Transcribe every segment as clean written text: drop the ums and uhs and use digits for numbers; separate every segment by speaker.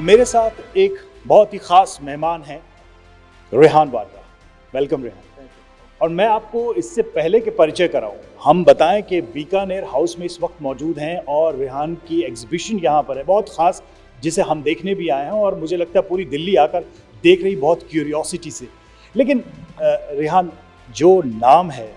Speaker 1: मेरे साथ एक बहुत ही ख़ास मेहमान हैं, रेहान बाजवा। वेलकम रेहान। और मैं आपको इससे पहले के परिचय कराऊं, हम बताएं कि बीकानेर हाउस में इस वक्त मौजूद हैं और रेहान की एग्जीबिशन यहाँ पर है बहुत ख़ास, जिसे हम देखने भी आए हैं और मुझे लगता है पूरी दिल्ली आकर देख रही बहुत क्यूरियोसिटी से। लेकिन रेहान, जो नाम है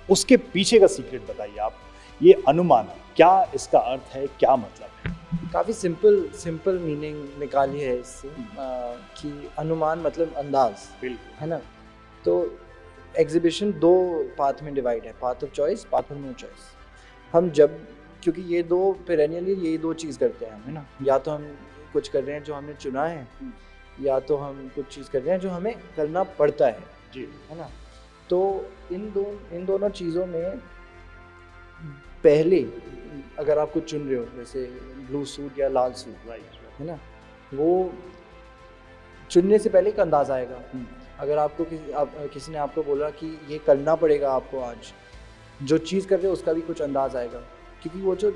Speaker 1: उसके पीछे का सीक्रेट बताइए आप। ये अनुमान, क्या इसका अर्थ है, क्या मतलब है?
Speaker 2: काफ़ी सिंपल मीनिंग निकाली है इससे कि अनुमान मतलब अंदाज, है ना। तो एग्जीबिशन दो पाथ में डिवाइड है, path of choice, path of no choice. हम जब, क्योंकि ये दो पेरेनियली यही दो चीज़ करते हैं हम, है ना। या तो हम कुछ कर रहे हैं जो हमने चुना है, या तो हम कुछ चीज़ कर रहे हैं जो हमें करना पड़ता है जी, है ना। तो इन दोनों चीज़ों में पहले अगर आप कुछ चुन रहे हो, जैसे ब्लू सूट या लाल सूट, है ना, वो चुनने से पहले एक अंदाज़ आएगा। अगर आपको किसी ने आपको बोला कि ये करना पड़ेगा आपको आज, जो चीज़ कर रहे हो उसका भी कुछ अंदाज़ आएगा, क्योंकि वो जो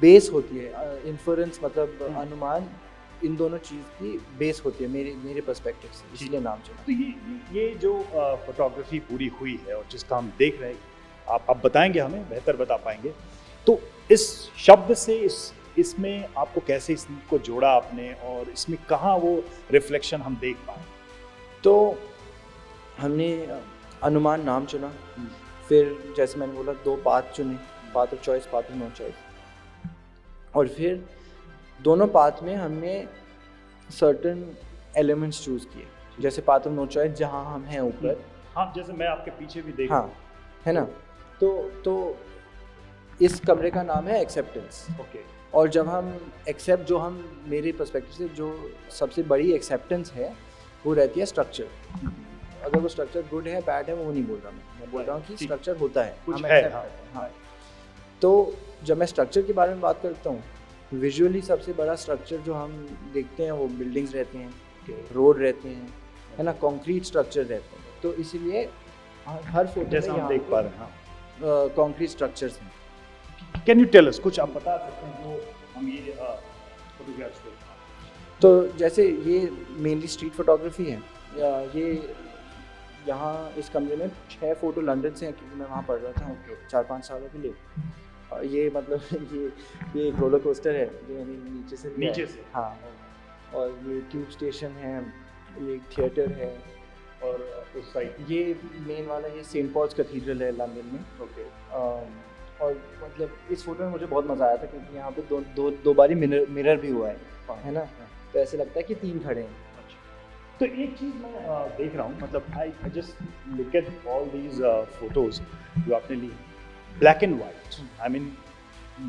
Speaker 2: बेस होती है, इन्फ्लुएंस मतलब अनुमान, इन दोनों चीज़ की बेस होती है मेरे पर्सपेक्टिव से, इसलिए नाम चुना।
Speaker 1: तो ये जो फोटोग्राफी पूरी हुई है और जिसका हम देख रहे हैं, आप बताएंगे, हमें बेहतर बता पाएंगे। तो इस शब्द से इसमें आपको कैसे इसको जोड़ा आपने, और इसमें कहाँ वो रिफ्लेक्शन हम देख पाए?
Speaker 2: तो हमने अनुमान नाम चुना, फिर जैसे मैंने बोला दो पाथ चुने, path of choice, path of no choice, और फिर दोनों पाथ में हमने सर्टेन एलिमेंट्स चूज़ किए। जैसे पाथ ऑफ नो चॉइस जहाँ हम हैं ऊपर,
Speaker 1: हाँ, जैसे मैं आपके पीछे भी देख,
Speaker 2: हाँ, है ना। तो इस कमरे का नाम है एक्सेप्टेंस।
Speaker 1: ओके।
Speaker 2: और जब हम एक्सेप्ट, जो हम मेरे पर्सपेक्टिव से जो सबसे बड़ी एक्सेप्टेंस है वो रहती है स्ट्रक्चर। अगर वो स्ट्रक्चर गुड है बैड है वो नहीं बोल रहा, मैं बोल रहा हूँ कि स्ट्रक्चर होता है,
Speaker 1: कुछ
Speaker 2: हम
Speaker 1: है,
Speaker 2: एक्सेप्ट करते हैं। हाँ। तो जब मैं स्ट्रक्चर के बारे में बात करता हूँ, विजुअली सबसे बड़ा स्ट्रक्चर जो हम देखते हैं वो बिल्डिंग्स रहते हैं, रोड रहते हैं, है ना, कंक्रीट स्ट्रक्चर रहते हैं। तो इसीलिए हर फोटो
Speaker 1: जैसे हम देख पा रहे हैं
Speaker 2: कंक्रीट स्ट्रक्चर्स हैं।
Speaker 1: कैन यू टेल अस, कुछ आप बता सकते हैं जो हम ये फोटोग्राफ्स को?
Speaker 2: तो जैसे ये मेनली स्ट्रीट फोटोग्राफी है, ये यहाँ इस कमरे में 6 फोटो लंदन से हैं, क्योंकि मैं वहाँ पढ़ रहा था 4-5 सालों के लिए। ये मतलब ये एक रोलर कोस्टर है जो मैंने नीचे से हाँ, और ये ट्यूब स्टेशन है, ये थिएटर है, और उस साइड ये मेन वाला ये सेंट पॉल्स कैथीड्रल है लंदन में। ओके। और मतलब इस फोटो में मुझे बहुत मज़ा आया था, क्योंकि यहाँ पे दो बारी मिरर भी हुआ है ना, तो ऐसे लगता है कि 3 खड़े हैं।
Speaker 1: तो एक चीज़ मैं देख रहा हूँ, मतलब I just look at all these photos जो आपने ली, black and white. I mean,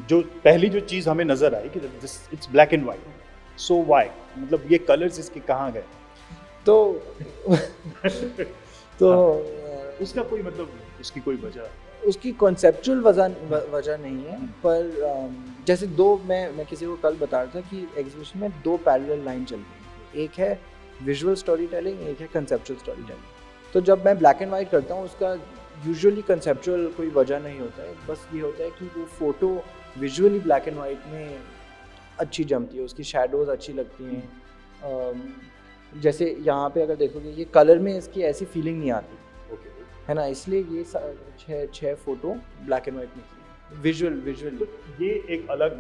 Speaker 1: जो पहली जो चीज़ हमें नज़र आई कि this it's black and white, so why, मतलब ये कलर्स इसके कहाँ गए?
Speaker 2: तो
Speaker 1: उसका कोई मतलब, उसकी कोई वजह?
Speaker 2: उसकी कॉन्सेप्चुअल वजह नहीं है, पर जैसे मैं किसी को कल बता रहा था कि एग्जीबिशन में 2 पैरेलल लाइन चल रही है, एक है विजुअल स्टोरी टेलिंग, एक है कंसेप्चुअल स्टोरी टेलिंग। तो जब मैं ब्लैक एंड वाइट करता हूँ, उसका यूजुअली कंसेप्चुअल कोई वजह नहीं होता है, बस ये होता है कि वो photo visually black and white में अच्छी जमती है, उसकी शैडोज़ अच्छी लगती हैं। जैसे यहाँ पे अगर देखोगे, ये कलर में इसकी ऐसी फीलिंग नहीं आती, है ना, इसलिए ये 6 फोटो ब्लैक एंड वाइट में की, विजुअल।
Speaker 1: तो ये एक अलग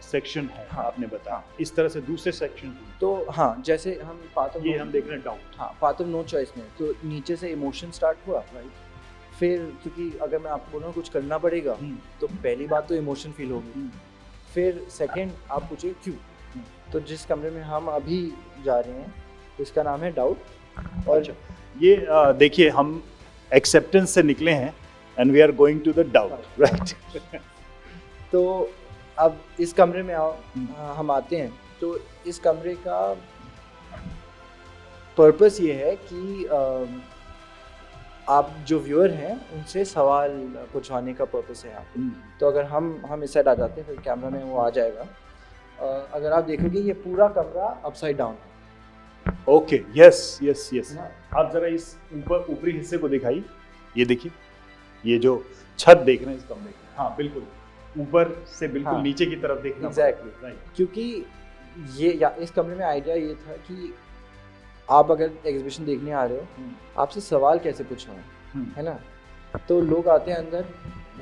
Speaker 1: सेक्शन है। हाँ, आपने बताया। इस तरह से दूसरे सेक्शन,
Speaker 2: तो हाँ, जैसे हम पाथ ऑफ,
Speaker 1: ये हम देख रहे हैं डाउट,
Speaker 2: हाँ, पाथ ऑफ नो चॉइस में तो नीचे से इमोशन स्टार्ट हुआ, राइट। फिर क्योंकि अगर मैं आपको बोलूँ कुछ करना पड़ेगा, तो पहली बात तो इमोशन फील होगी। फिर सेकंड आप पूछिए क्यों। तो जिस कमरे में हम अभी जा रहे हैं इसका नाम है डाउट। और
Speaker 1: ये देखिए, हम एक्सेप्टेंस से निकले हैं and we are going to the doubt, right.
Speaker 2: तो अब इस कमरे में हम आते हैं। तो इस कमरे का पर्पस ये है कि आप जो व्यूअर हैं उनसे सवाल पूछवाने का पर्पस है यहाँ पे। तो अगर हम इस साइड आ जाते हैं, फिर कैमरा में वो आ जाएगा। अगर आप देखोगे ये पूरा कमरा अपसाइड डाउन है।
Speaker 1: Okay, yes. आप जरा इस ऊपरी हिस्से को दिखाइए। ये देखिए, ये जो छत देख रहे हैं इस कमरे की, हाँ बिल्कुल ऊपर से बिल्कुल नीचे की तरफ देखना।
Speaker 2: Exactly, right. क्योंकि इस कमरे में आइडिया ये था कि आप अगर एग्जीबिशन देखने आ रहे हो, आपसे सवाल कैसे पूछवाएं, है ना। तो लोग आते हैं अंदर,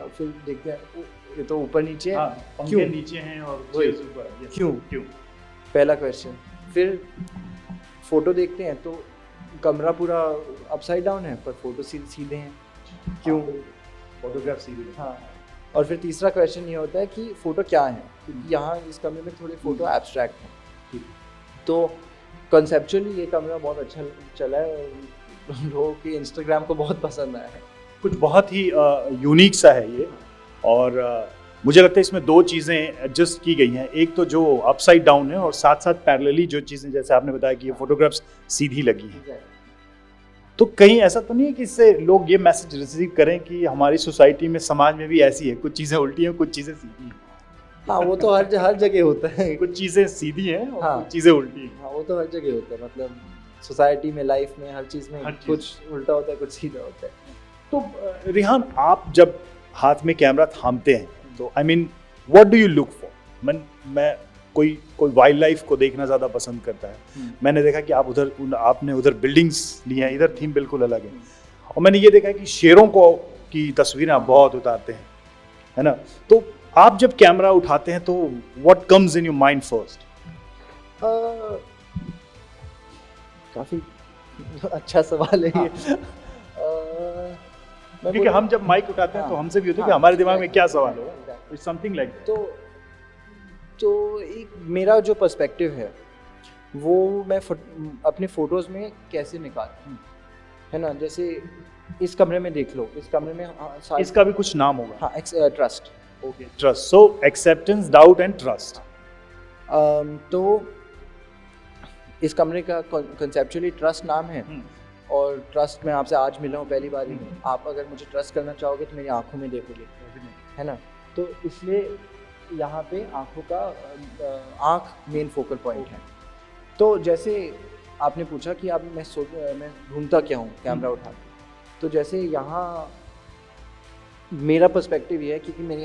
Speaker 2: फिर देखते हैं ये तो ऊपर नीचे है,
Speaker 1: क्यों नीचे हैं और ऊपर,
Speaker 2: क्यों पहला क्वेश्चन। फिर फोटो देखते हैं तो कमरा पूरा अपसाइड डाउन है पर फोटो सीधे हैं, क्यों,
Speaker 1: फोटोग्राफ सीधे।
Speaker 2: हाँ। और फिर तीसरा क्वेश्चन ये होता है कि फ़ोटो क्या है, क्योंकि यहाँ इस कमरे में थोड़े फ़ोटो एब्स्ट्रैक्ट हैं। तो कॉन्सेप्चुअली ये कमरा बहुत अच्छा चला है और लोगों के इंस्टाग्राम को बहुत पसंद आया है।
Speaker 1: कुछ बहुत ही यूनिक सा है ये, और मुझे लगता है इसमें दो चीज़ें एडजस्ट की गई हैं। एक तो जो अपसाइड डाउन है और साथ साथ पैरेलली जो चीज़ें, जैसे आपने बताया कि ये फोटोग्राफ्स सीधी लगी हैं। तो कहीं ऐसा तो नहीं है कि इससे लोग ये मैसेज रिसीव करें कि हमारी सोसाइटी में, समाज में भी ऐसी है, कुछ चीज़ें उल्टी हैं, कुछ चीज़ें सीधी हैं?
Speaker 2: हाँ, वो तो हर जगह होता है।
Speaker 1: कुछ चीज़ें सीधी हैं और
Speaker 2: हाँ,
Speaker 1: कुछ चीज़ें उल्टी हैं।
Speaker 2: हाँ, वो तो हर जगह होता है, मतलब सोसाइटी में, लाइफ में, हर चीज़ में कुछ उल्टा होता है, कुछ सीधा होता है।
Speaker 1: तो रिहान, आप जब हाथ में कैमरा थामते हैं तो I mean what do you look for? मैं कोई वाइल्ड लाइफ को देखना ज़्यादा पसंद करता है। मैंने देखा कि आपने उधर बिल्डिंग्स ली हैं, इधर थीम बिल्कुल अलग है। और मैंने ये देखा कि शेरों की तस्वीरें आप बहुत उतारते हैं, है ना। तो आप जब कैमरा उठाते हैं तो what comes in your mind first?
Speaker 2: काफ़ी अच्छा सवाल है ये।
Speaker 1: क्योंकि हम जब माइक उठाते हैं तो हमसे भी होता है कि हमारे दिमाग में क्या सवाल होगा, समथिंग लाइक।
Speaker 2: तो एक मेरा जो पर्सपेक्टिव है वो मैं अपने फोटोज़ में कैसे निकालता हूँ, है ना। जैसे इस कमरे में देख लो, इस कमरे में
Speaker 1: इसका भी कुछ नाम होगा।
Speaker 2: हाँ, trust.
Speaker 1: Okay, trust. So acceptance, doubt and trust.
Speaker 2: तो इस कमरे का कंसेप्चुअली ट्रस्ट नाम है, और ट्रस्ट मैं आपसे आज मिला हूँ पहली बार ही। आप अगर मुझे ट्रस्ट करना चाहोगे तो मेरी आंखों में देखोगे, है ना। तो इसलिए यहाँ पे आँखों का आँख मेन फोकल पॉइंट है। तो जैसे आपने पूछा कि आप मैं ढूंढता क्या हूँ कैमरा उठा के, तो जैसे यहाँ मेरा पर्सपेक्टिव ये है, क्योंकि मेरी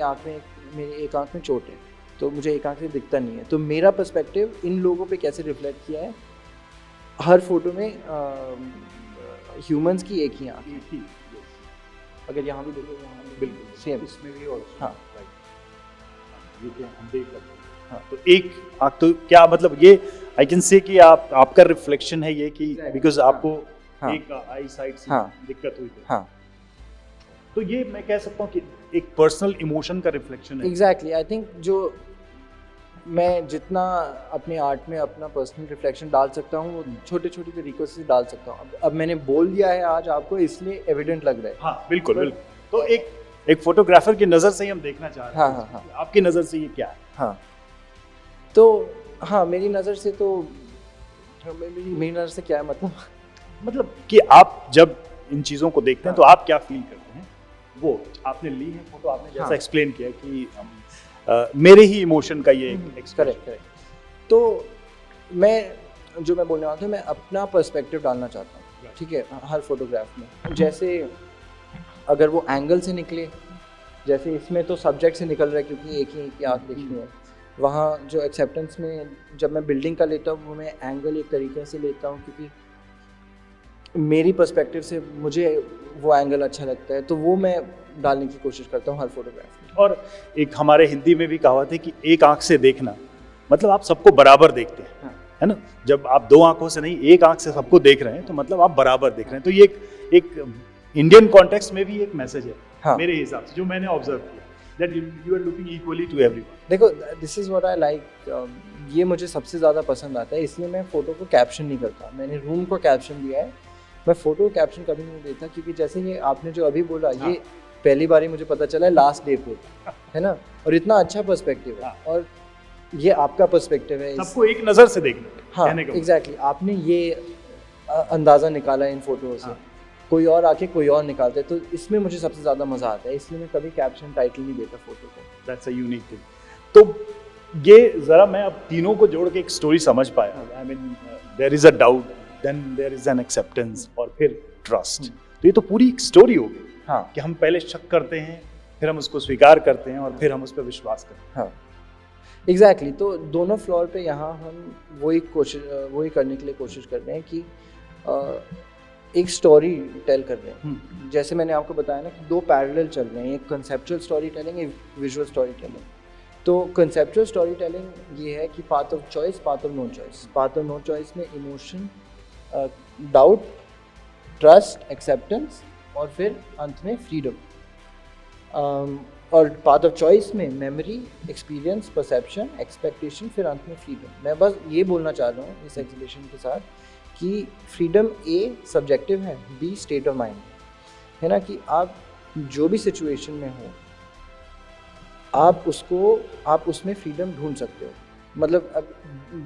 Speaker 2: एक आँख में चोट है, तो मुझे एक आँख से दिखता नहीं है। तो मेरा पर्सपेक्टिव इन लोगों पे कैसे रिफ्लेक्ट किया है, हर फोटो में ह्यूमंस की एक ही आँख है। अगर यहाँ भी देखो, यहाँ बिल्कुल सेम,
Speaker 1: इसमें भी। और
Speaker 2: हाँ,
Speaker 1: हम देख सकते हैं। हाँ, तो एक आँख, तो क्या मतलब ये आई कैन से कि आपका रिफ्लेक्शन है ये, कि बिकॉज आपको एक आई साइड से दिक्कत हुई थी।
Speaker 2: हाँ,
Speaker 1: तो ये मैं कह सकता हूँ कि एक पर्सनल इमोशन का रिफ्लेक्शन है।
Speaker 2: एग्जैक्टली। आई थिंक जो मैं जितना अपने आर्ट में अपना पर्सनल रिफ्लेक्शन डाल सकता हूँ, वो छोटे छोटे तरीकों से डाल सकता हूँ। अब मैंने बोल दिया है आज आपको, इसलिए एविडेंट लग रहा है।
Speaker 1: हाँ, बिल्कुल। तो एक फोटोग्राफर की नज़र से ही हम देखना चाह रहे हैं। हाँ। आपकी नज़र से ये क्या है?
Speaker 2: हाँ, तो हाँ, मेरी नज़र से तो मेरी नज़र से क्या है,
Speaker 1: मतलब कि आप जब इन चीज़ों को देखते हैं तो आप क्या फील करते हैं? वो आपने ली है फोटो, आपने जैसा एक्सप्लेन किया कि मेरे ही इमोशन का ये
Speaker 2: करेक्ट। तो मैं बोलने वाला था, मैं अपना पर्सपेक्टिव डालना चाहता हूँ, ठीक है, हर फोटोग्राफ में। जैसे अगर वो एंगल से निकले, जैसे इसमें तो सब्जेक्ट से निकल रहा है क्योंकि एक ही आँख दिखनी है। वहाँ जो एक्सेप्टेंस में जब मैं बिल्डिंग का लेता हूँ, वो मैं एंगल एक तरीके से लेता हूँ क्योंकि मेरी पर्सपेक्टिव से मुझे वो एंगल अच्छा लगता है, तो वो मैं डालने की कोशिश करता हूँ हर फोटोग्राफ में।
Speaker 1: और एक हमारे हिंदी में भी कहावत है कि एक आँख से देखना, मतलब आप सबको बराबर देखते हैं, है ना। जब आप दो आँखों से नहीं, एक आँख से सबको देख रहे हैं, तो मतलब आप बराबर देख रहे हैं। तो ये एक इंडियन कॉन्टेक्स्ट में भी एक मैसेज है, मेरे हिसाब से, जो मैंने ऑब्जर्व किया, that you are looking equally to everyone.
Speaker 2: देखो, this is what I like, ये मुझे सबसे ज़्यादा पसंद आता है, इसलिए मैं फ़ोटो को कैप्शन नहीं करता। मैंने रूम को कैप्शन दिया है, मैं फ़ोटो को कैप्शन कभी नहीं देता, क्योंकि जैसे ये आपने जो अभी बोला, ये पहली बार ही मुझे पता चला है लास्ट डे पे, है ना। और इतना अच्छा पर्सपेक्टिव है, और ये आपका पर्सपेक्टिव है,
Speaker 1: सबको एक नज़र से देखना।
Speaker 2: हाँ, एग्जैक्टली। आपने ये अंदाज़ा निकाला इन फोटो से, कोई और आके कोई और निकालते हैं, तो इसमें मुझे सबसे ज़्यादा मज़ा आता है, इसलिए मैं कभी कैप्शन टाइटल नहीं देता फोटो को।
Speaker 1: That's a unique thing. तो ये ज़रा मैं अब तीनों को जोड़ के एक स्टोरी समझ पाया। I mean there is a doubt, then there is an acceptance, और फिर ट्रस्ट। तो ये तो पूरी एक स्टोरी हो गई। हाँ, कि हम पहले शक करते हैं, फिर हम उसको स्वीकार करते हैं, और फिर हम उस पर विश्वास करते हैं।
Speaker 2: हाँ, एग्जैक्टली तो दोनों फ्लोर पे यहाँ हम वही करने के लिए कोशिश कर रहे हैं कि एक स्टोरी टेल कर रहे हैं। जैसे मैंने आपको बताया ना कि दो पैरेलल चल रहे हैं, एक कंसेप्चुअल स्टोरी टेलिंग, एक विजुअल स्टोरी टेलिंग। तो कंसेप्चुअल स्टोरी टेलिंग ये है कि path of choice, path of no choice. Path of no choice में इमोशन, डाउट, ट्रस्ट, एक्सेप्टेंस और फिर अंत में फ्रीडम। और पाथ ऑफ चॉइस में मेमोरी, एक्सपीरियंस, परसेप्शन, एक्सपेक्टेशन, फिर अंत में फ्रीडम। मैं बस ये बोलना चाह रहा हूँ इस एग्जीबिशन के साथ कि फ्रीडम ए सब्जेक्टिव है, बी स्टेट ऑफ माइंड है ना, कि आप जो भी सिचुएशन में हो आप उसमें फ्रीडम ढूंढ सकते हो। मतलब अब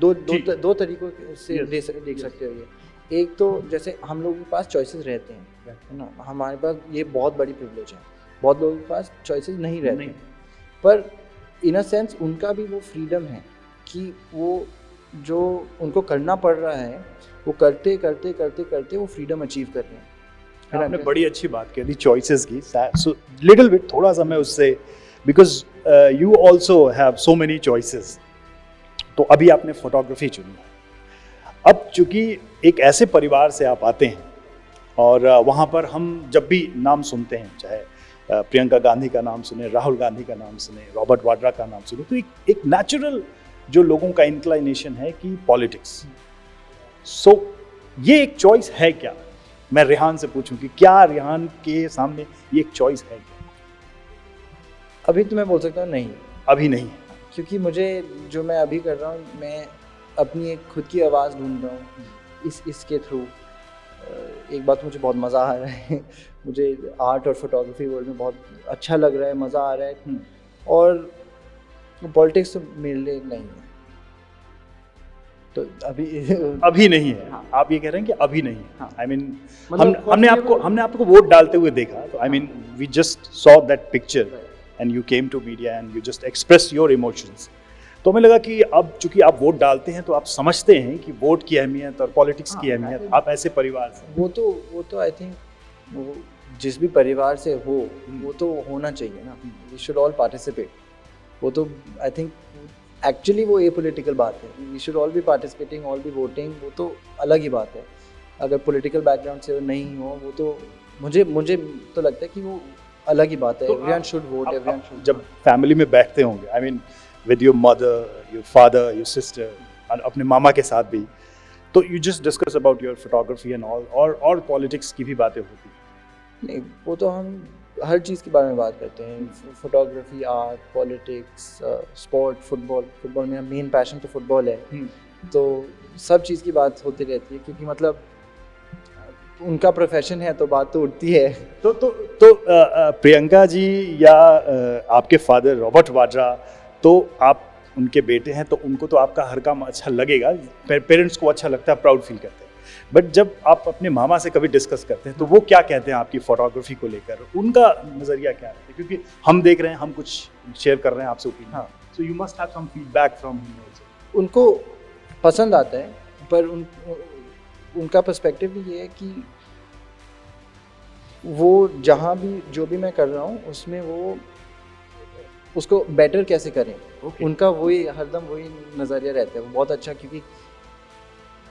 Speaker 2: दो तरीकों से देख सकते हो ये। एक तो जैसे हम लोगों के पास चॉइसेस रहते हैं है ना, हमारे पास ये बहुत बड़ी प्रिविलेज है, बहुत लोगों के पास चॉइसेस नहीं रहते हैं, पर इन अ सेंस उनका भी वो फ्रीडम है कि वो जो उनको करना पड़ रहा है वो करते करते करते करते वो फ्रीडम अचीव कर रहे हैं।
Speaker 1: आपने बड़ी अच्छी बात कह दी चॉइसेस की। सो लिटिल बिट थोड़ा सा मैं उससे, because you also have so many choices. तो अभी आपने फोटोग्राफी चुनी, अब चूंकि एक ऐसे परिवार से आप आते हैं और वहाँ पर हम जब भी नाम सुनते हैं, चाहे प्रियंका गांधी का नाम सुने, राहुल गांधी का नाम सुने, रॉबर्ट वाड्रा का नाम सुने, तो एक नेचुरल जो लोगों का इंक्लाइनेशन है कि पॉलिटिक्स। सो ये एक चॉइस है क्या? मैं रेहान से पूछूं कि क्या रेहान के सामने ये एक चॉइस है क्या?
Speaker 2: अभी तो मैं बोल सकता हूँ नहीं,
Speaker 1: अभी नहीं,
Speaker 2: क्योंकि मुझे जो मैं अभी कर रहा हूँ, मैं अपनी एक खुद की आवाज़ ढूंढ रहा हूँ इसके थ्रू। एक बात मुझे बहुत मज़ा आ रहा है मुझे आर्ट और फोटोग्राफी वर्ल्ड में बहुत अच्छा लग रहा है, मज़ा आ रहा है। और पॉलिटिक्स तो मेरे लिए नहीं है, तो अभी नहीं है। हाँ।
Speaker 1: आप ये कह रहे हैं कि अभी नहीं है।
Speaker 2: हाँ।
Speaker 1: I mean, हमने आपको वोट डालते हुए देखा, तो I mean we just saw that picture and you came to media and you just expressed your emotions। तो हमें लगा कि अब चूंकि आप वोट डालते हैं तो आप समझते हैं कि वोट की अहमियत और पॉलिटिक्स की अहमियत। आप ऐसे परिवार से,
Speaker 2: वो तो आई थिंक वो जिस भी परिवार से हो वो तो होना चाहिए ना, वी शुड ऑल पार्टिसिपेट। वो तो आई थिंक एक्चुअली वो एपॉलिटिकल बात है, we should all be participating, all be voting, वो तो अलग ही बात है। अगर पॉलिटिकल बैकग्राउंड से नहीं हो वो तो मुझे तो लगता है कि वो अलग ही बात है। Everyone should vote, everyone should.
Speaker 1: जब फैमिली में बैठते होंगे, I mean with your mother, your father, your sister, अपने मामा के साथ भी, तो you just discuss about your photography and all, और पॉलिटिक्स की भी बातें होती हैं?
Speaker 2: नहीं, वो तो हम हर चीज़ के बारे में बात करते हैं, photography, art, politics, sport, football मेरा मेन पैशन तो फुटबॉल है। तो सब चीज़ की बात होती रहती है, क्योंकि मतलब उनका प्रोफेशन है तो बात तो उठती है।
Speaker 1: तो प्रियंका जी या आपके फादर रॉबर्ट वाड्रा, तो आप उनके बेटे हैं, तो उनको तो आपका हर काम अच्छा लगेगा, पेरेंट्स को अच्छा लगता है, प्राउड फील करते हैं। बट जब आप अपने मामा से कभी डिस्कस करते हैं तो वो क्या कहते हैं आपकी फोटोग्राफी को लेकर? उनका नज़रिया क्या है? क्योंकि हम देख रहे हैं, हम कुछ शेयर कर रहे हैं आपसे opinion, so you must have some feedback from him also.
Speaker 2: उनको पसंद आता है, पर उनका पर्सपेक्टिव भी ये है कि वो जहाँ भी जो भी मैं कर रहा हूँ उसमें वो उसको बेटर कैसे करें। उनका वही हरदम वही नज़रिया रहता है, वो बहुत अच्छा, क्योंकि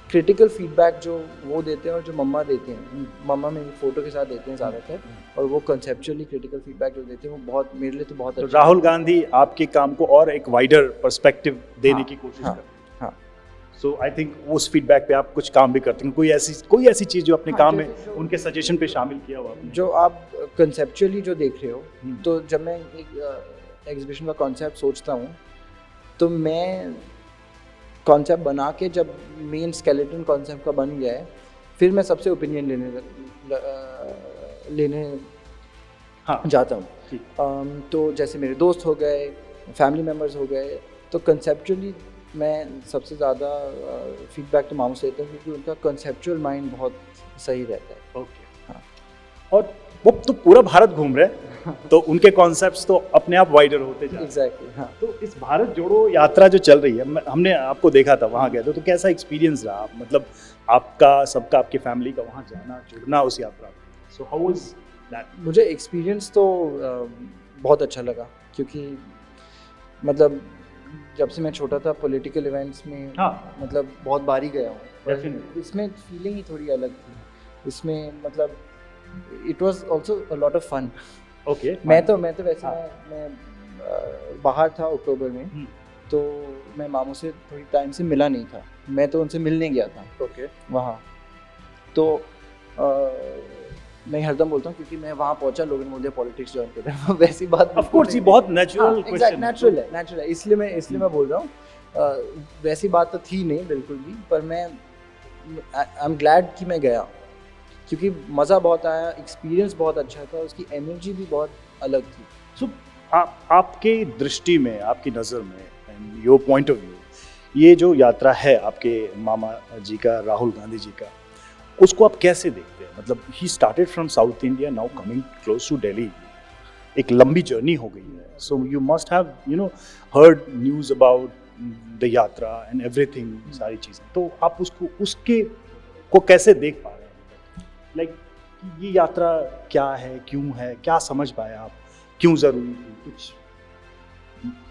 Speaker 2: क्रिटिकल फीडबैक जो वो देते हैं और जो मम्मा देते हैं, मम्मा मेरी फ़ोटो के साथ देते हैं ज़्यादातर, और वो कंसेप्चुअली क्रिटिकल फीडबैक जो देते हैं वो बहुत मेरे लिए तो बहुत अच्छा।
Speaker 1: राहुल गांधी आपके काम को और एक वाइडर पर्सपेक्टिव देने की कोशिश करते हैं। सो आई थिंक उस फीडबैक पे आप कुछ काम भी करते हैं, कोई ऐसी चीज़ जो अपने काम में उनके सजेशन पे शामिल किया हुआ
Speaker 2: जो आप कंसेप्चुअली जो देख रहे हो। तो जब मैं एक एग्जीबिशन का कॉन्सेप्ट सोचता हूँ तो मैं कॉन्सेप्ट बना के जब मेन स्केलेटन कॉन्सेप्ट का बन गया है, फिर मैं सबसे ओपिनियन लेने जाता हूँ। तो जैसे मेरे दोस्त हो गए, फैमिली मेम्बर्स हो गए, तो कंसेप्चुअली मैं सबसे ज़्यादा फीडबैक तो मामू से देता हूँ, क्योंकि उनका कंसेप्चुअल माइंड बहुत सही रहता है।
Speaker 1: हाँ। और वो तो पूरा भारत घूम रहे हैं तो उनके कॉन्सेप्ट्स तो अपने आप वाइडर होते जा रहे हैं।
Speaker 2: एग्जैक्टली। हाँ।
Speaker 1: तो इस भारत जोड़ो यात्रा जो चल रही है, हमने आपको देखा था वहाँ गए थे, तो कैसा एक्सपीरियंस रहा? मतलब आपका सबका, आपकी फैमिली का वहाँ जाना, जुड़ना उस यात्रा में, सो हाउ वाज दैट?
Speaker 2: मुझे एक्सपीरियंस तो बहुत अच्छा लगा, क्योंकि मतलब जब से मैं छोटा था पॉलिटिकल इवेंट्स में
Speaker 1: हाँ।
Speaker 2: मतलब बहुत बार ही गया हूँ, पर
Speaker 1: Definitely.
Speaker 2: इसमें फीलिंग ही थोड़ी अलग थी। इसमें मतलब it was also a lot of fun.
Speaker 1: Okay.
Speaker 2: मैं तो वैसे
Speaker 1: हाँ।
Speaker 2: मैं बाहर था अक्टूबर में, तो मैं मामू से थोड़ी टाइम से मिला नहीं था, मैं तो उनसे मिलने गया था
Speaker 1: ओके।
Speaker 2: वहाँ। तो मैं हरदम बोलता हूँ क्योंकि मैं वहाँ पहुँचा, लोगों ने मुझे पॉलिटिक्स ज्वाइन कर दिया वैसी बात
Speaker 1: ऑफ कोर्स ये बहुत नेचुरल क्वेश्चन है।
Speaker 2: नेचुरल है, इसलिए मैं बोल रहा हूँ। वैसी बात तो थी नहीं बिल्कुल भी, पर मैं आई एम ग्लैड कि मैं गया, क्योंकि मज़ा बहुत आया, एक्सपीरियंस बहुत अच्छा था, उसकी एनर्जी भी बहुत अलग थी।
Speaker 1: सो आपके दृष्टि में, आपकी नज़र में, and your point of view, ये जो यात्रा है आपके मामा जी का, राहुल गांधी जी का, उसको आप कैसे देखते हैं? मतलब he started from south India, now coming close to Delhi, एक लंबी जर्नी हो गई है। So you must have heard news about the yatra and everything, सारी चीज़ें, तो आप उसके को कैसे देख पा रहे हैं? लाइक ये यात्रा क्या है, क्यों है, क्या समझ पाए आप, क्यों ज़रूरी थी? कुछ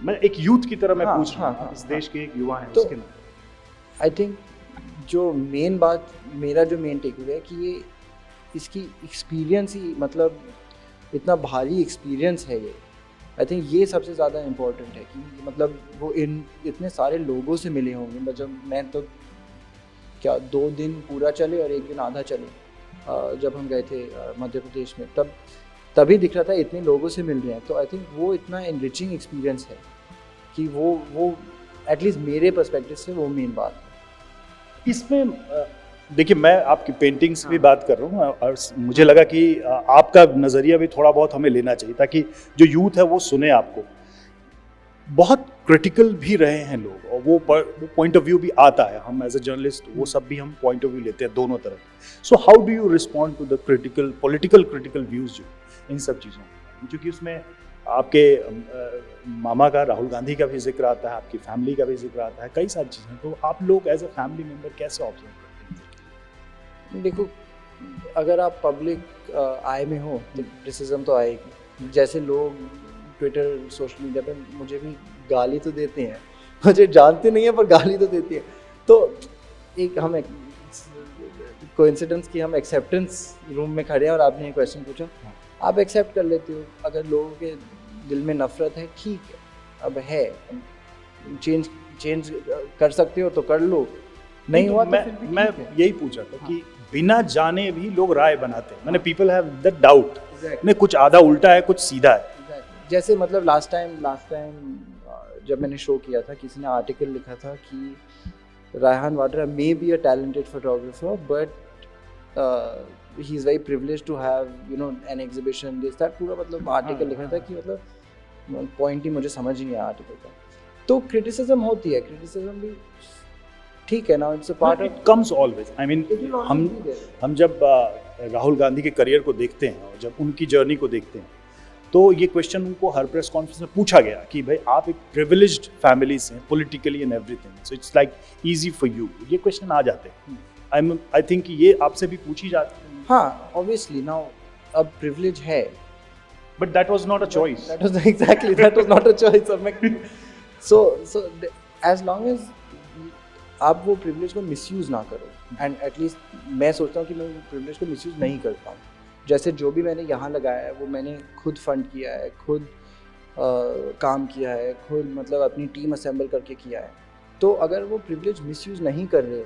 Speaker 1: मैं एक यूथ की तरह मैं पूछ रहा हूँ, इस देश के एक युवा हैं,
Speaker 2: तो
Speaker 1: उसके नाम।
Speaker 2: आई थिंक जो मेन बात, मेरा जो मेन टेक अवे है कि ये इसकी एक्सपीरियंस ही, मतलब इतना भारी एक्सपीरियंस है ये। आई थिंक ये सबसे ज़्यादा इम्पोर्टेंट है कि मतलब वो इतने सारे लोगों से मिले होंगे। मतलब मैं तो क्या 2 दिन पूरा चले और 1 दिन आधा चले, जब हम गए थे मध्य प्रदेश में, तभी दिख रहा था इतने लोगों से मिल रहे हैं। तो आई थिंक वो इतना एनरिचिंग एक्सपीरियंस है कि वो एटलीस्ट मेरे पर्सपेक्टिव से वो मेन बात है।
Speaker 1: इसमें देखिए, मैं आपकी पेंटिंग्स भी बात कर रहा हूँ, और मुझे लगा कि आपका नज़रिया भी थोड़ा बहुत हमें लेना चाहिए, ताकि जो यूथ है वो सुने आपको। बहुत क्रिटिकल भी रहे हैं लोग, और वो पॉइंट ऑफ व्यू भी आता है, हम एज अ जर्नलिस्ट वो सब भी हम पॉइंट ऑफ व्यू लेते हैं दोनों तरफ। So how do you respond to the political critical views जो इन सब चीज़ों में? क्योंकि उसमें आपके मामा का, राहुल गांधी का भी जिक्र आता है, आपकी फैमिली का भी जिक्र आता है, कई सारी चीज़ें, तो आप लोग एज अ फैमिली मेम्बर कैसे ऑब्जर्व करते हैं?
Speaker 2: देखो, अगर आप पब्लिक आई में हो तो क्रिटिसिज्म तो आएगी। जैसे लोग ट्विटर, सोशल मीडिया पे मुझे भी गाली तो देते हैं, मुझे जानते नहीं है पर गाली तो देती है। तो एक हम कोइंसिडेंस कि हम एक्सेप्टेंस रूम में खड़े हैं और आपने ये क्वेश्चन पूछा, आप एक्सेप्ट कर लेते हो। अगर लोगों के दिल में नफरत है, ठीक है, अब है, चेंज कर सकते हो तो कर लो, नहीं हुआ तो फिर भी
Speaker 1: मैं
Speaker 2: ठीक है।
Speaker 1: यही पूछा था कि बिना जाने भी लोग राय बनाते हैं, मैंने पीपल हैव दैट डाउट, नहीं कुछ आधा उल्टा है, कुछ सीधा है।
Speaker 2: जैसे मतलब लास्ट टाइम जब मैंने शो किया था, किसी ने आर्टिकल लिखा था कि Raihan Vadra may be a talented photographer, but he is very privileged to have an exhibition, this that, पूरा मतलब आर्टिकल लिखा था कि मतलब पॉइंट ही मुझे समझ ही नहीं आया आर्टिकल का। तो क्रिटिसिज्म होती है, क्रिटिसिज्म भी ठीक है ना, it's a part
Speaker 1: it comes always. I mean हम जब राहुल गांधी के करियर को देखते हैं और जब उनकी जर्नी को देखते हैं, तो ये क्वेश्चन उनको हर प्रेस कॉन्फ्रेंस में पूछा गया कि भाई आप एक प्रिविलेज्ड फैमिली से हैं, politically and everything, so it's like easy for you, ये क्वेश्चन आ जाते हैं। आई थिंक ये आपसे भी पूछी जाती है।
Speaker 2: हाँ, ऑब्वियसली नाउ अब प्रिविलेज है,
Speaker 1: but that was not a choice.
Speaker 2: That was not a choice. So as long as आप वो प्रिविलेज को मिसयूज़ ना करो, एंड एटलीस्ट मैं सोचता हूँ कि मैं वो प्रिविलेज को मिसयूज़ नहीं करता हूँ। जैसे जो भी मैंने यहाँ लगाया है वो मैंने खुद फंड किया है, खुद काम किया है, खुद मतलब अपनी टीम असेंबल करके किया है। तो अगर वो प्रिविलेज मिसयूज़ नहीं कर रहे हो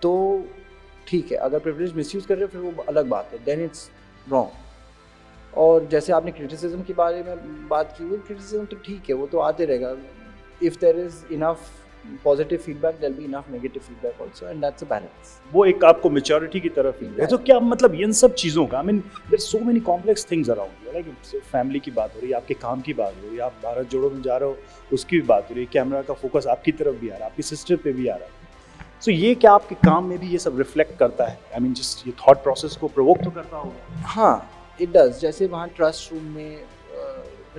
Speaker 2: तो ठीक है, अगर प्रिविलेज मिसयूज़ कर रहे हो फिर वो अलग बात है, देन इट्स रॉन्ग। और जैसे आपने क्रिटिसिज्म के बारे में बात की, वो क्रिटिसिज्म तो ठीक है, वो तो आते रहेगा। If there is enough positive feedback, there will be enough negative feedback also, and that's a balance.
Speaker 1: वो एक आपको मैच्योरिटी की तरफ ही है। तो क्या मतलब इन सब चीज़ों का, I mean there so many complex things around, like family की बात हो रही है, आपके काम की बात हो रही है, आप भारत जोड़ो में जा रहे हो, उसकी भी बात हो रही है, कैमरा का फोकस आपकी तरफ भी आ रहा है, आपकी सिस्टर पे भी आ रहा है। सो ये क्या आपके काम में भी ये सब रिफ्लेक्ट करता है? आई मीन जस्ट ये थॉट प्रोसेस को प्रोवोक तो करता होगा।
Speaker 2: हाँ, इट डज। जैसे वहाँ ट्रस्ट रूम में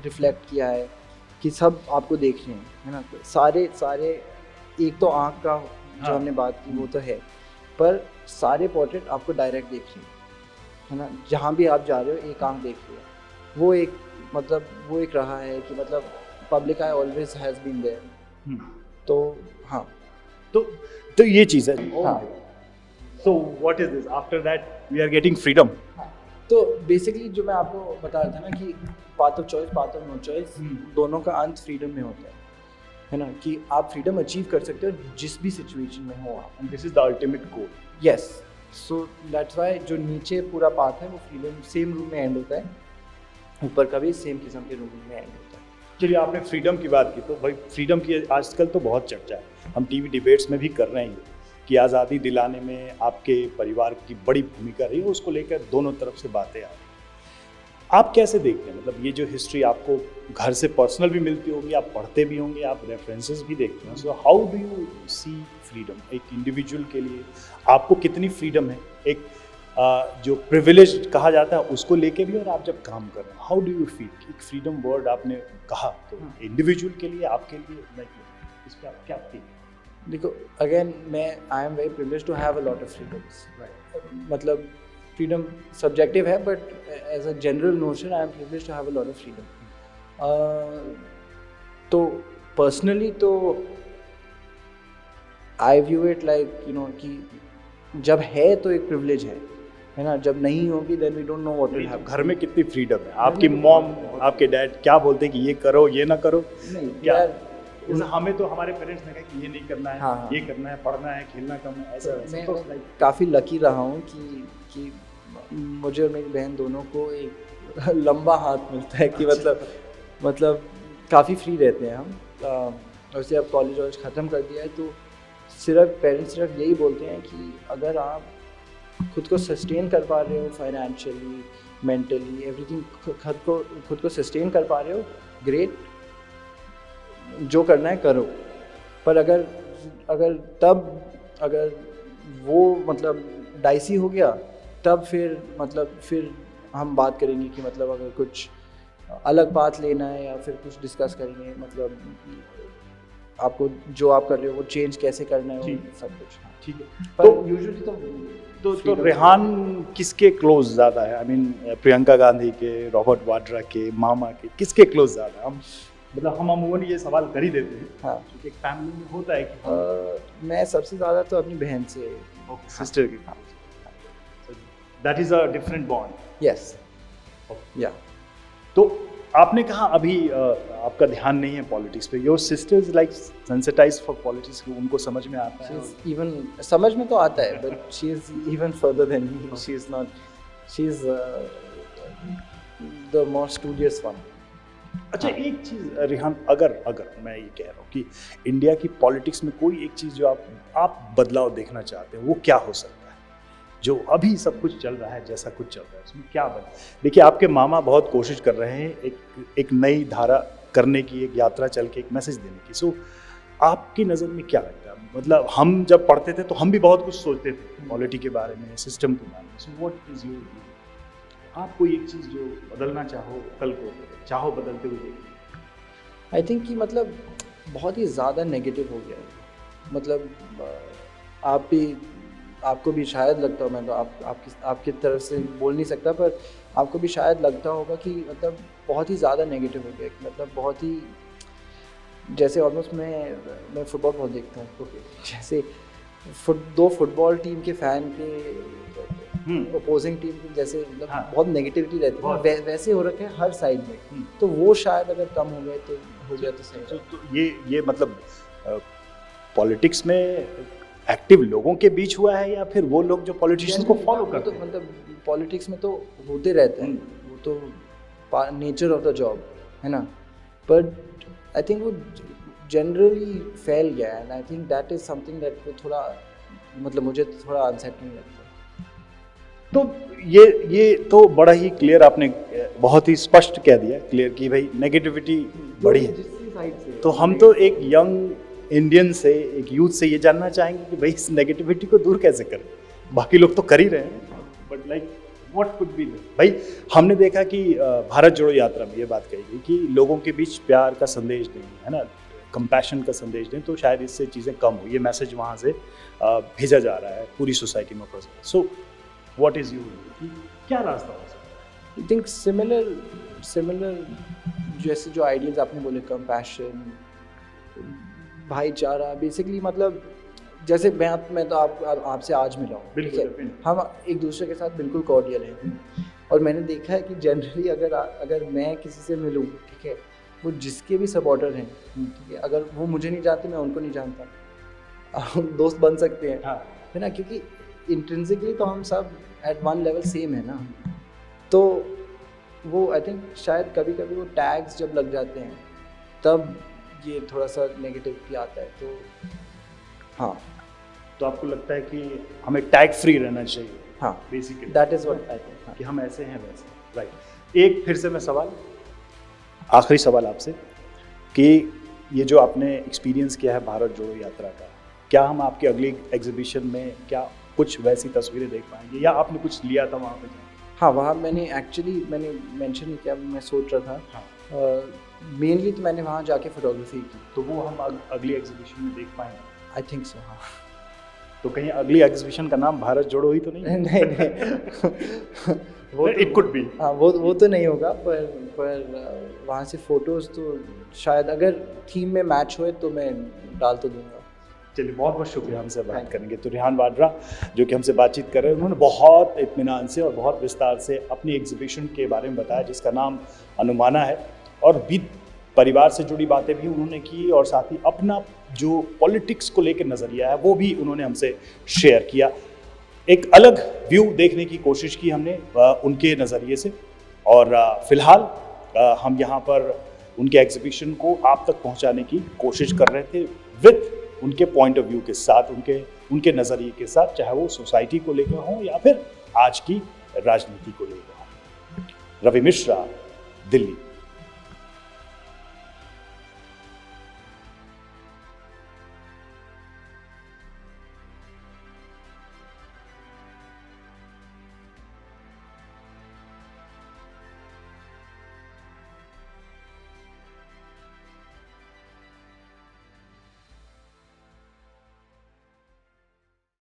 Speaker 2: रिफ्लेक्ट किया है कि सब आपको देख रहे हैं, है ना, तो सारे एक तो आँख का जो हमने बात की वो तो है, पर सारे पोर्ट्रेट आपको डायरेक्ट देख रहे हैं, है ना, जहाँ भी आप जा रहे हो एक आँख देख रही है। वो एक रहा है कि मतलब public eye always has been there, तो हाँ,
Speaker 1: तो ये चीज़ है।
Speaker 2: हाँ।
Speaker 1: So what is this? After that we are getting freedom.
Speaker 2: तो बेसिकली जो मैं आपको बता रहा था ना कि path of choice, path of no choice, दोनों का अंत फ्रीडम में होता है ना, कि आप फ्रीडम अचीव कर सकते हो जिस भी सिचुएशन में हो आप।
Speaker 1: And this is the ultimate goal.
Speaker 2: Yes, so that's why जो नीचे पूरा पाथ है वो फ्रीडम सेम रूम में एंड होता है, ऊपर का भी सेम किस्म के रूम में एंड होता है।
Speaker 1: चलिए, आपने फ्रीडम की बात की, तो भाई फ्रीडम की आजकल तो बहुत चर्चा है, हम टीवी डिबेट्स में भी कर रहे हैं कि आज़ादी दिलाने में आपके परिवार की बड़ी भूमिका रही है, उसको लेकर दोनों तरफ से बातें आ रही हैं। आप कैसे देखते हैं, मतलब ये जो हिस्ट्री आपको घर से पर्सनल भी मिलती होगी, आप पढ़ते भी होंगे, आप रेफरेंसेस भी देखते हैं, so how do you see freedom? एक इंडिविजुअल के लिए आपको कितनी फ्रीडम है, एक जो प्रिविलेज कहा जाता है उसको लेके भी, और आप जब काम कर रहे हैं, हाउ डू यू फील? एक फ्रीडम वर्ड आपने कहा, तो इंडिविजुअल के लिए, आपके लिए लाइक इस पर आप क्या फील?
Speaker 2: देखो, again I am very privileged to have a lot of freedoms, मतलब फ्रीडम सब्जेक्टिव है, but as a general notion I am privileged to have a lot of freedom. तो पर्सनली तो I view it like you know कि जब है तो एक privilege है ना, जब नहीं होगी then we don't know what will happen.
Speaker 1: घर में कितनी फ्रीडम है? आपकी मॉम, आपके डैड क्या बोलते हैं कि ये करो, ये ना करो?
Speaker 2: नहीं
Speaker 1: क्या
Speaker 2: यार,
Speaker 1: हमें तो हमारे पेरेंट्स ने कहा कि ये नहीं करना है,
Speaker 2: हाँ।
Speaker 1: ये करना है, पढ़ना है, खेलना कम है, ऐसा
Speaker 2: मैं
Speaker 1: तो
Speaker 2: काफ़ी लकी रहा हूँ कि मुझे और मेरी बहन दोनों को एक लंबा हाथ मिलता है कि मतलब काफ़ी फ्री रहते हैं हम। वैसे अब कॉलेज वॉलेज ख़त्म कर दिया है, तो पेरेंट्स सिर्फ यही बोलते हैं कि अगर आप खुद को सस्टेन कर पा रहे हो फाइनेंशियली, मेंटली, एवरीथिंग, खुद को सस्टेन कर पा रहे हो, ग्रेट, जो करना है करो। पर अगर वो मतलब डाइसी हो गया, तब फिर हम बात करेंगे कि मतलब अगर कुछ अलग बात लेना है या फिर कुछ डिस्कस करेंगे, मतलब आपको जो आप कर रहे हो वो चेंज कैसे करना है, वो सब कुछ।
Speaker 1: ठीक है।
Speaker 2: पर यूजुअली
Speaker 1: तो रेहान किसके क्लोज ज़्यादा है? आई मीन प्रियंका गांधी के, रॉबर्ट वाड्रा के, मामा के, किसके क्लोज ज़्यादा? हम अमूमन ये सवाल कर ही देते हैं,
Speaker 2: हाँ,
Speaker 1: क्योंकि एक फैमिली में होता है कि
Speaker 2: मैं सबसे ज़्यादा तो अपनी बहन से,
Speaker 1: सिस्टर के, that is a different bond.
Speaker 2: Yes, या।
Speaker 1: तो आपने कहा अभी आपका ध्यान नहीं है पॉलिटिक्स पे, your sisters like sensitised for politics, उनको समझ में आता है?
Speaker 2: इवन समझ में तो आता है, but she is even further than me, she is the most studious one.
Speaker 1: अच्छा, एक चीज़ रेहान, अगर मैं ये कह रहा हूँ कि इंडिया की पॉलिटिक्स में कोई एक चीज़ जो आप बदलाव देखना चाहते हैं, वो क्या हो सकता है? जो अभी सब कुछ चल रहा है, जैसा कुछ चल रहा है, उसमें क्या बना? देखिए, आपके मामा बहुत कोशिश कर रहे हैं एक नई धारा करने की, एक यात्रा चल के एक मैसेज देने की। सो आपकी नज़र में क्या लगता है? मतलब हम जब पढ़ते थे तो हम भी बहुत कुछ सोचते थे पॉलिटी के बारे में, सिस्टम के बारे में। So what is your view? आप कोई एक चीज़ जो बदलना कल को बदलते हुए देखिए।
Speaker 2: आई थिंक कि मतलब बहुत ही ज़्यादा नेगेटिव हो गया है, मतलब आपको भी शायद लगता हो, मैं तो आपकी तरफ से बोल नहीं सकता, पर आपको भी शायद लगता होगा कि मतलब बहुत ही ज़्यादा नेगेटिव हो गया, मतलब बहुत ही, जैसे ऑलमोस्ट मैं फुटबॉल बहुत देखता हूँ, जैसे दो फुटबॉल टीम के फैन के अपोजिंग टीम की जैसे मतलब बहुत नेगेटिविटी रहती है, वैसे हो रखे हैं हर साइड में। तो वो शायद अगर कम हो गया तो सही।
Speaker 1: तो ये मतलब पॉलिटिक्स में एक्टिव लोगों के बीच हुआ है, या फिर वो लोग जो पॉलिटिशियंस को फॉलो करते हैं?
Speaker 2: मतलब पॉलिटिक्स में तो होते रहते हैं, वो तो नेचर ऑफ द जॉब है ना, बट आई थिंक वो जनरली फैल गया है, and I think that is something that को थोड़ा, मतलब मुझे थोड़ा अनसेटलिंग लगता है।
Speaker 1: तो ये तो बड़ा ही क्लियर, आपने बहुत ही स्पष्ट कह दिया क्लियर कि भाई नेगेटिविटी बड़ी है। तो हम तो एक यंग इंडियन से, एक यूथ से ये जानना चाहेंगे कि भाई इस नेगेटिविटी को दूर कैसे करें? बाकी लोग तो कर ही रहे हैं, but like what could be? भाई हमने देखा कि भारत जोड़ो यात्रा में ये बात कही गई कि लोगों के बीच प्यार का संदेश दें, है ना, कंपैशन का संदेश दें, तो शायद इससे चीज़ें कम हो। ये मैसेज वहाँ से भेजा जा रहा है पूरी सोसाइटी में। सो व्हाट इज योर, क्या रास्ता हो सकता है?
Speaker 2: आई थिंक सिमिलर जैसे जो आइडियाज आपने बोले, कंपैशन, भाईचारा बेसिकली, मतलब जैसे मैं तो आपसे आज मिला हूँ, ठीक है, हम एक दूसरे के साथ बिल्कुल कॉर्डियल हैं। और मैंने देखा है कि जनरली अगर मैं किसी से मिलूँ, ठीक है, वो जिसके भी सपोर्टर हैं, ठीक है, अगर वो मुझे नहीं जानते मैं उनको नहीं जानता, हम दोस्त बन सकते हैं,
Speaker 1: हाँ।
Speaker 2: है ना, क्योंकि इंट्रिंसिकली तो हम सब एट वन लेवल सेम है ना। तो वो आई थिंक शायद कभी कभी वो टैग्स जब लग जाते हैं तब ये थोड़ा सा नेगेटिविटी आता है। तो हाँ,
Speaker 1: तो आपको लगता है कि हमें टैग फ्री रहना चाहिए?
Speaker 2: हाँ,
Speaker 1: basically
Speaker 2: that is what I think,
Speaker 1: कि हम ऐसे हैं वैसे, राइट। एक फिर से मैं सवाल, आखिरी सवाल आपसे, कि ये जो आपने एक्सपीरियंस किया है भारत जोड़ो यात्रा का, क्या हम आपके अगली एग्जीबिशन में क्या कुछ वैसी तस्वीरें देख पाएंगे, या आपने कुछ लिया था वहाँ पे?
Speaker 2: हाँ, वहाँ मैंने मेंशन नहीं किया, मैं सोच रहा था। मेनली तो मैंने वहाँ जाके फोटोग्राफी की,
Speaker 1: तो वो हम अगली एग्जीबिशन में देख पाएंगे?
Speaker 2: आई थिंक सो, हाँ।
Speaker 1: तो कहीं अगली एग्जीबिशन का नाम भारत जोड़ो ही तो नहीं?
Speaker 2: नहीं
Speaker 1: वो इट कुड बी।
Speaker 2: हाँ, वो तो नहीं होगा, पर वहाँ से फोटोज़ तो शायद अगर थीम में मैच हुए तो मैं डाल तो दूंगा।
Speaker 1: चलिए, बहुत बहुत शुक्रिया हमसे बात करेंगे। तो रेहान वाड्रा जो कि हमसे बातचीत कर रहे हैं, उन्होंने बहुत इत्मीनान से और बहुत विस्तार से अपनी एग्जीबिशन के बारे में बताया जिसका नाम अनुमाना है, और बीत परिवार से जुड़ी बातें भी उन्होंने की, और साथ ही अपना जो पॉलिटिक्स को लेकर नज़रिया है वो भी उन्होंने हमसे शेयर किया। एक अलग व्यू देखने की कोशिश की हमने उनके नज़रिए से, और फिलहाल हम यहाँ पर उनके एग्जीबिशन को आप तक पहुँचाने की कोशिश कर रहे थे विद उनके पॉइंट ऑफ व्यू के साथ, उनके नज़रिए के साथ, चाहे वो सोसाइटी को लेकर हो या फिर आज की राजनीति को लेकर हो। रवि मिश्रा, दिल्ली।